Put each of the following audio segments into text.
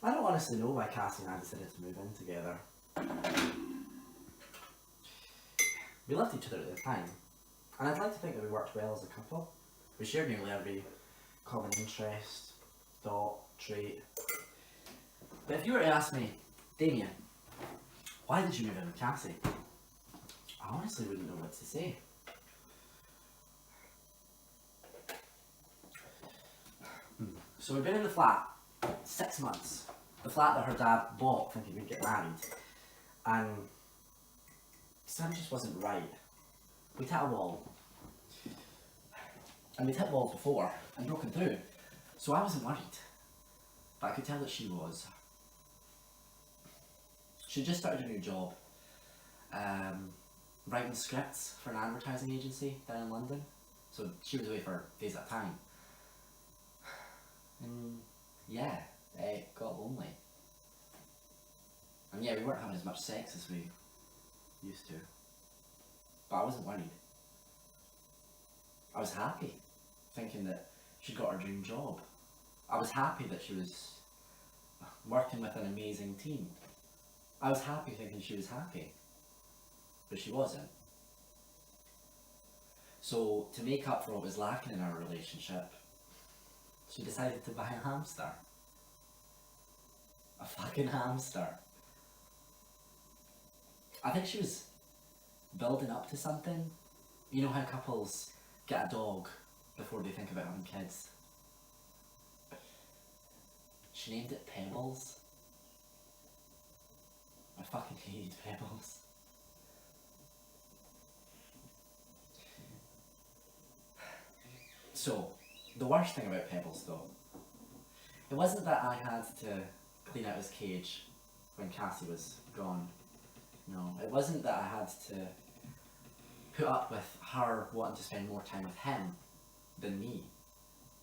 I don't honestly know why Cassie and I decided to move in together. We loved each other at the time, and I'd like to think that we worked well as a couple. We shared nearly every common interest, thought, trait. But if you were to ask me, Damien, why did you move in with Cassie? I honestly wouldn't know what to say. So we've been in the flat 6 months. The flat that her dad bought thinking we'd get married. And something just wasn't right. We'd hit a wall. And we'd hit walls before and broken through. So I wasn't worried. But I could tell that she was. She'd just started a new job. Writing scripts for an advertising agency down in London. So she was away for days at a time. And yeah, it got lonely. And yeah, we weren't having as much sex as we used to. But I wasn't worried. I was happy, thinking that she'd got her dream job. I was happy that she was working with an amazing team. I was happy thinking she was happy. But she wasn't. So, to make up for what was lacking in our relationship, she decided to buy a hamster. A fucking hamster. I think she was building up to something. You know how couples get a dog before they think about having kids? She named it Pebbles. I fucking hated Pebbles. So, the worst thing about Pebbles though, it wasn't that I had to clean out his cage when Cassie was gone. No, it wasn't that I had to put up with her wanting to spend more time with him than me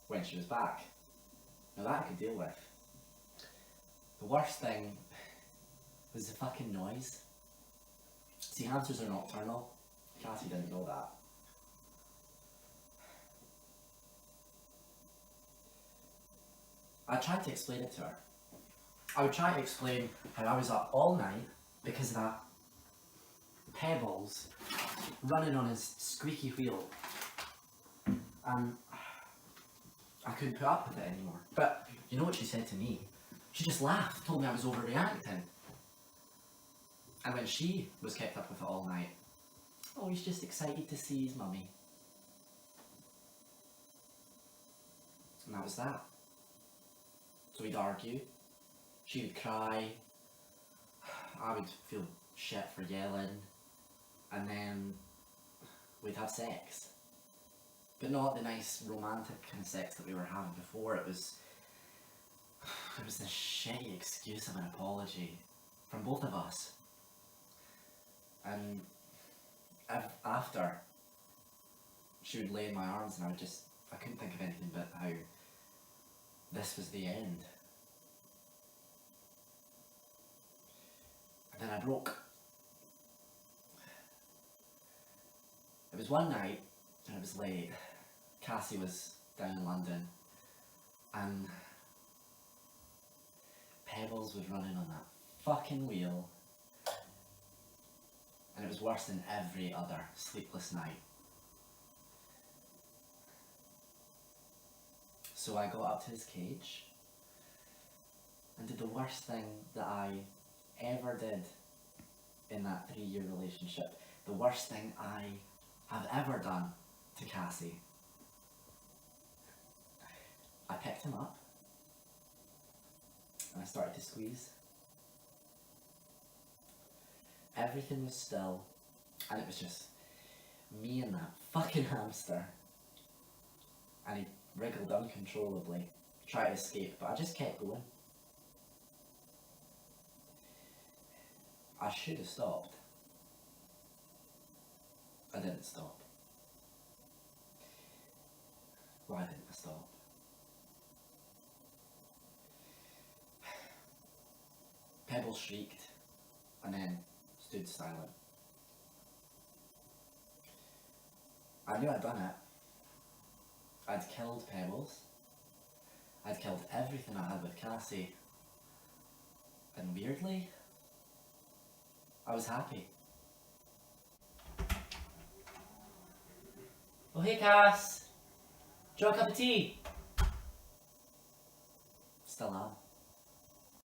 when she was back. Now that I could deal with. The worst thing was the fucking noise. See, hamsters are nocturnal. Cassie didn't know that. I tried to explain it to her. I would try to explain how I was up all night because of that Pebbles running on his squeaky wheel. And I couldn't put up with it anymore. But you know what she said to me? She just laughed, told me I was overreacting. And when she was kept up with it all night, oh, he's just excited to see his mummy. And that was that. So we'd argue, she would cry, I would feel shit for yelling, and then we'd have sex. But not the nice romantic kind of sex that we were having before. It was this shitty excuse of an apology from both of us. And after, she would lay in my arms and I couldn't think of anything but how this was the end. And then I broke. It was one night, and it was late. Cassie was down in London, and Pebbles was running on that fucking wheel, and it was worse than every other sleepless night. So I got up to his cage and did the worst thing that I ever did in that 3-year relationship. The worst thing I have ever done to Cassie. I picked him up and I started to squeeze. Everything was still and it was just me and that fucking hamster. And he wriggled uncontrollably, tried to escape, but I just kept going. I should have stopped. I didn't stop. Why didn't I stop? Pebbles shrieked and then stood silent. I knew I'd done it. I'd killed Pebbles. I'd killed everything I had with Cassie. And weirdly, I was happy. Oh hey Cass! Do you want a cup of tea? Still am.